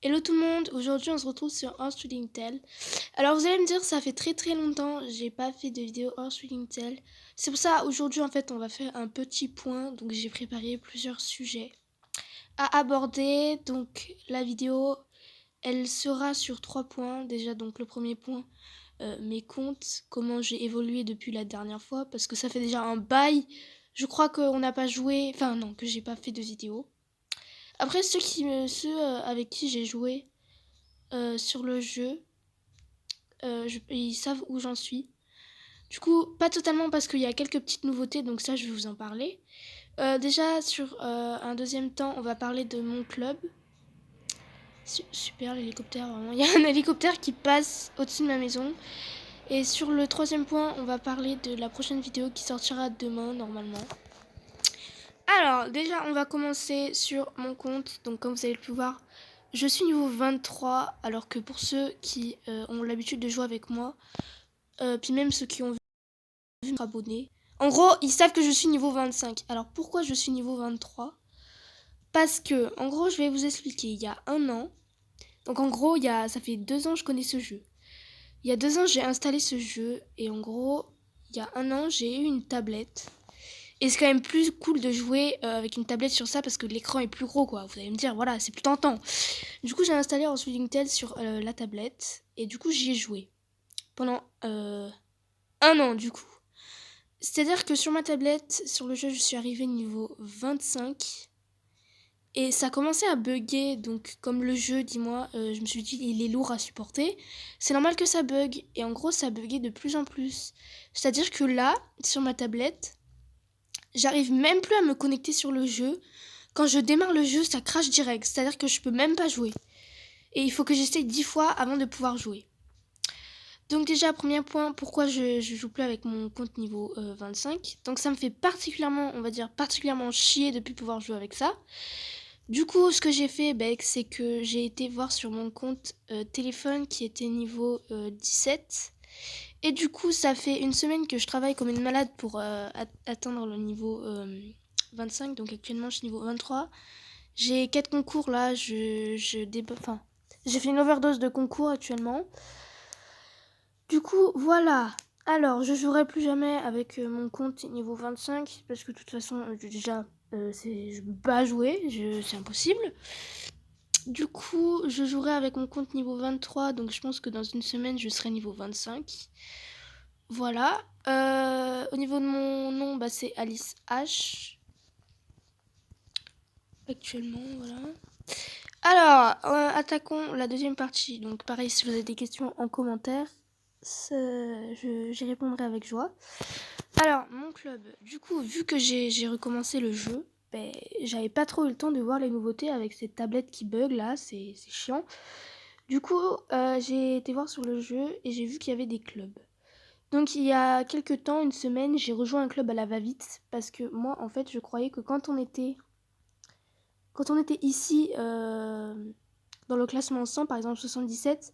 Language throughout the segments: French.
Hello tout le monde, aujourd'hui on se retrouve sur Horse Reading Tale. Alors vous allez me dire, ça fait très longtemps, j'ai pas fait de vidéo Horse Reading Tale. C'est pour ça, aujourd'hui en fait on va faire un petit point, donc j'ai préparé plusieurs sujets à aborder. Donc la vidéo, elle sera sur 3 points. Déjà donc le premier point, mes comptes, comment j'ai évolué depuis la dernière fois, parce que ça fait déjà un bail. Je crois qu'on n'a pas joué, enfin non, que j'ai pas fait de vidéo. Après ceux avec qui j'ai joué sur le jeu, ils savent où j'en suis. Du coup, pas totalement parce qu'il y a quelques petites nouveautés, donc ça je vais vous en parler. Déjà sur un deuxième temps, on va parler de mon club. Super l'hélicoptère, vraiment. Il y a un hélicoptère qui passe au-dessus de ma maison. Et sur le troisième point, on va parler de la prochaine vidéo qui sortira demain normalement. Alors déjà, on va commencer sur mon compte. Donc comme vous avez pu voir, je suis niveau 23, alors que pour ceux qui ont l'habitude de jouer avec moi, puis même ceux qui ont vu m'abonner, en gros, ils savent que je suis niveau 25. Alors pourquoi je suis niveau 23 ? Parce que, en gros, je vais vous expliquer. Il y a un an, donc en gros, ça fait 2 ans que je connais ce jeu. Il y a 2 ans, j'ai installé ce jeu, et en gros, il y a un an, j'ai eu une tablette. Et c'est quand même plus cool de jouer avec une tablette sur ça parce que l'écran est plus gros, quoi. Vous allez me dire, voilà, c'est plus tentant. Du coup, j'ai installé Horse Reading Tale sur la tablette, et du coup, j'y ai joué pendant un an, du coup. C'est-à-dire que sur ma tablette, sur le jeu, je suis arrivée niveau 25. Et ça commençait à bugger, donc comme le jeu, dis-moi, je me suis dit, il est lourd à supporter. C'est normal que ça bug, et en gros, ça buguait de plus en plus. C'est-à-dire que là, sur ma tablette, j'arrive même plus à me connecter sur le jeu. Quand je démarre le jeu, ça crache direct, c'est-à-dire que je peux même pas jouer. Et il faut que j'essaye 10 fois avant de pouvoir jouer. Donc déjà, premier point, pourquoi je joue plus avec mon compte niveau 25. Donc ça me fait particulièrement, on va dire, particulièrement chier de plus pouvoir jouer avec ça. Du coup, ce que j'ai fait, c'est que j'ai été voir sur mon compte téléphone qui était niveau 17. Et du coup, ça fait une semaine que je travaille comme une malade pour atteindre le niveau 25. Donc actuellement, je suis niveau 23. J'ai 4 concours là, enfin, j'ai fait une overdose de concours actuellement. Du coup, voilà. Alors, je jouerai plus jamais avec mon compte niveau 25 parce que de toute façon, déjà, je peux pas jouer, c'est impossible. Du coup, je jouerai avec mon compte niveau 23, donc je pense que dans une semaine, je serai niveau 25. Voilà. Au niveau de mon nom, c'est Alice H. Actuellement, voilà. Alors, attaquons la deuxième partie. Donc pareil, si vous avez des questions en commentaire, j'y répondrai avec joie. Alors, mon club. Du coup, vu que j'ai recommencé le jeu, j'avais pas trop eu le temps de voir les nouveautés avec cette tablette qui bug là, c'est chiant. Du coup, j'ai été voir sur le jeu et j'ai vu qu'il y avait des clubs. Donc il y a quelques temps, une semaine, j'ai rejoint un club à la va-vite parce que moi, en fait, je croyais que quand on était ici dans le classement 100, par exemple 77,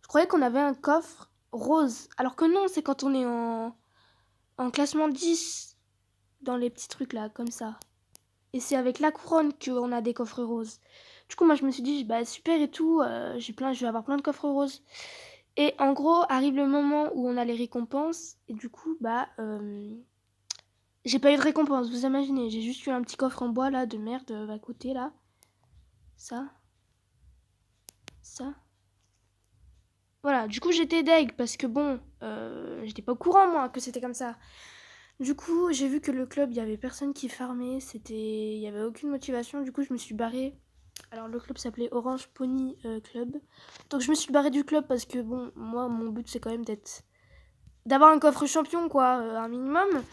je croyais qu'on avait un coffre rose. Alors que non, c'est quand on est en classement 10, dans les petits trucs là, comme ça. Et c'est avec la couronne qu'on a des coffres roses. Du coup, moi, je me suis dit, super et tout, je vais avoir plein de coffres roses. Et en gros, arrive le moment où on a les récompenses, et du coup, j'ai pas eu de récompense, vous imaginez. J'ai juste eu un petit coffre en bois, là, de merde, à côté, là. Ça. Ça. Voilà, du coup j'étais deg parce que bon, j'étais pas au courant moi que c'était comme ça. Du coup j'ai vu que le club, il y avait personne qui farmait, il y avait aucune motivation, du coup je me suis barrée. Alors le club s'appelait Orange Pony Club. Donc je me suis barrée du club parce que bon, moi mon but c'est quand même d'avoir un coffre champion quoi, un minimum.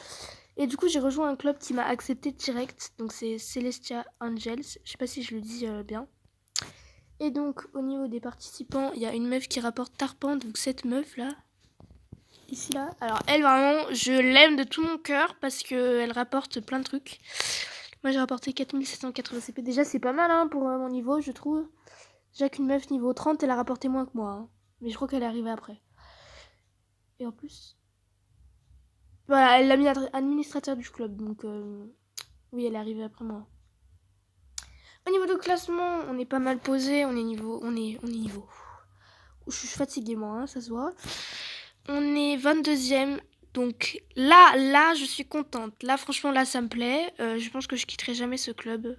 Et du coup j'ai rejoint un club qui m'a accepté direct, donc c'est Celestia Angels, je sais pas si je le dis bien. Et donc, au niveau des participants, il y a une meuf qui rapporte Tarpan, donc cette meuf-là, ici, là. Alors, elle, vraiment, je l'aime de tout mon cœur parce qu'elle rapporte plein de trucs. Moi, j'ai rapporté 4780 CP. Déjà, c'est pas mal hein, pour mon niveau, je trouve. Déjà qu'une meuf niveau 30, elle a rapporté moins que moi. Hein. Mais je crois qu'elle est arrivée après. Et en plus... Voilà, elle l'a mis administrateur du club, donc... oui, elle est arrivée après moi. Au niveau du classement, on est pas mal posé. On est niveau. Je suis fatiguée, moi, hein, ça se voit. On est 22e. Donc là, je suis contente. Là, franchement, là, ça me plaît. Je pense que je quitterai jamais ce club.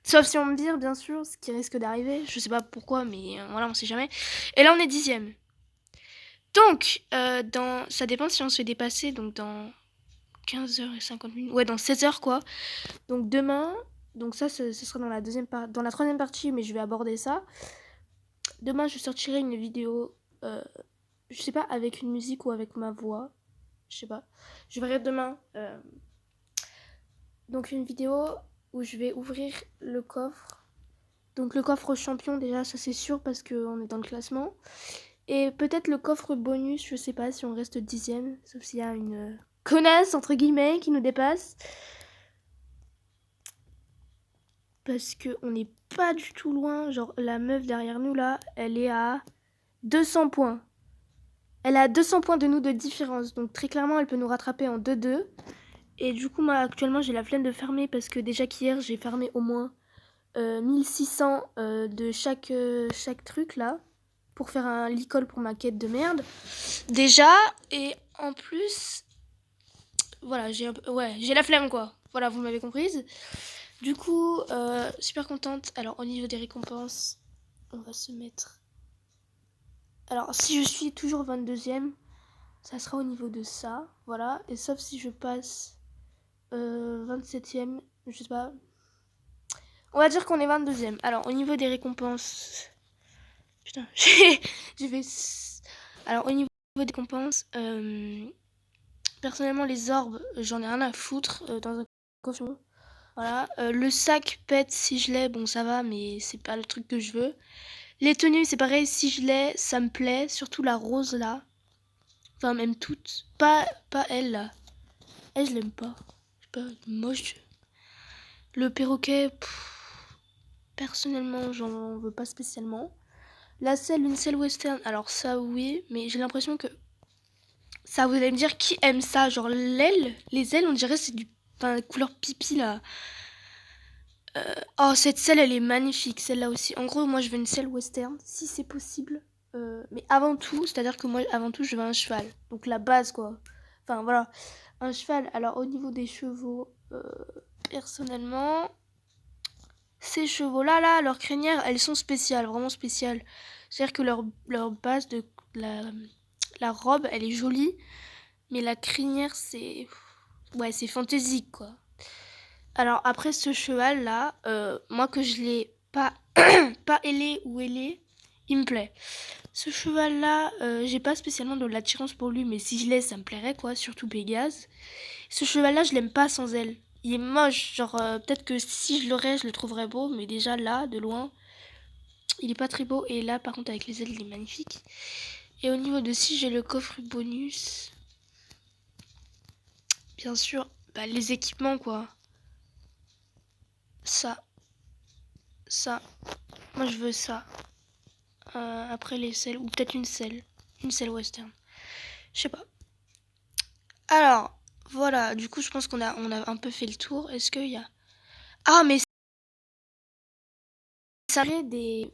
Sauf si on me vire, bien sûr, ce qui risque d'arriver. Je sais pas pourquoi, mais voilà, on sait jamais. Et là, on est 10e. Donc, ça dépend si on se fait dépasser. Donc, dans 15h50. Ouais, dans 16h, quoi. Donc, demain. Donc, ça, ce sera dans dans la troisième partie, mais je vais aborder ça. Demain, je sortirai une vidéo. Je sais pas, avec une musique ou avec ma voix. Je sais pas. Je verrai demain. Donc, une vidéo où je vais ouvrir le coffre. Donc, le coffre champion, déjà, ça c'est sûr parce qu'on est dans le classement. Et peut-être le coffre bonus, je sais pas si on reste 10e. Sauf s'il y a une connasse, entre guillemets, qui nous dépasse. Parce qu'on n'est pas du tout loin. Genre, la meuf derrière nous, là, elle est à 200 points. Elle a 200 points de nous de différence. Donc, très clairement, elle peut nous rattraper en 2-2. Et du coup, moi, actuellement, j'ai la flemme de farmer parce que déjà qu'hier, j'ai farmé au moins 1600 de chaque truc, là, pour faire un licol pour ma quête de merde. Déjà, et en plus, voilà, j'ai la flemme, quoi. Voilà, vous m'avez comprise. Du coup, super contente. Alors, au niveau des récompenses, on va se mettre... Alors, si je suis toujours 22e, ça sera au niveau de ça, voilà. Et sauf si je passe 27e, je sais pas. On va dire qu'on est 22e. Alors, au niveau des récompenses... Putain, je vais... Alors, au niveau des récompenses, personnellement, les orbes, j'en ai rien à foutre dans un coffre. Voilà. Le sac pète si je l'ai, bon, ça va, mais c'est pas le truc que je veux. Les tenues, c'est pareil, si je l'ai, ça me plaît. Surtout la rose, là. Enfin, même toutes. Pas elle, là. Elle, je l'aime pas. Je sais pas, moche. Le perroquet, personnellement, j'en veux pas spécialement. La selle, une selle western, alors ça, oui, mais j'ai l'impression que... Ça, vous allez me dire, qui aime ça? Genre, l'aile, les ailes, on dirait c'est du... Enfin, couleur pipi, là. Oh, cette selle, elle est magnifique, celle-là aussi. En gros, moi, je veux une selle western, si c'est possible. Mais avant tout, c'est-à-dire que moi, avant tout, je veux un cheval. Donc, la base, quoi. Enfin, voilà. Un cheval. Alors, au niveau des chevaux, personnellement, ces chevaux-là, là, leurs crinières, elles sont spéciales, vraiment spéciales. C'est-à-dire que leur base de la robe, elle est jolie. Mais la crinière, c'est... Ouais, c'est fantaisique, quoi. Alors après ce cheval là, moi que je l'ai pas pas ailé ou ailé, il me plaît. Ce cheval là, j'ai pas spécialement de l'attirance pour lui, mais si je l'ai, ça me plairait quoi, surtout Pégase. Ce cheval là, je l'aime pas sans elle. Il est moche, genre peut-être que si je l'aurais, je le trouverais beau, mais déjà là, de loin, il est pas très beau. Et là, par contre, avec les ailes, il est magnifique. Et au niveau de si j'ai le coffre bonus, bien sûr, bah, les équipements quoi. Ça, moi je veux ça. Après les selles, ou peut-être une selle western. Je sais pas. Alors, voilà, du coup je pense qu'on a un peu fait le tour. Est-ce qu'il y a... Ah, mais ça des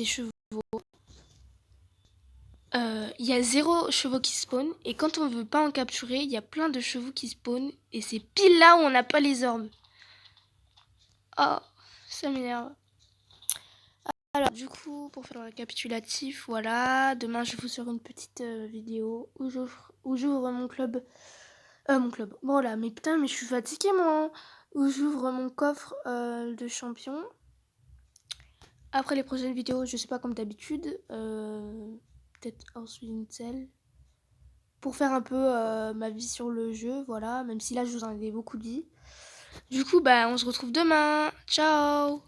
chevaux. Il y a 0 chevaux qui spawn. Et quand on veut pas en capturer, il y a plein de chevaux qui spawn. Et c'est pile là où on n'a pas les orbes. Oh, ça m'énerve. Alors, du coup, pour faire le récapitulatif, voilà. Demain, je vous ferai une petite vidéo où j'ouvre mon club. Mon club. Voilà, mais putain, mais je suis fatiguée, moi. Où j'ouvre mon coffre de champion. Après les prochaines vidéos, je sais pas comme d'habitude. Peut-être ensuite une selle. Pour faire un peu ma vie sur le jeu, voilà. Même si là, je vous en ai beaucoup dit. Du coup, bah, on se retrouve demain. Ciao!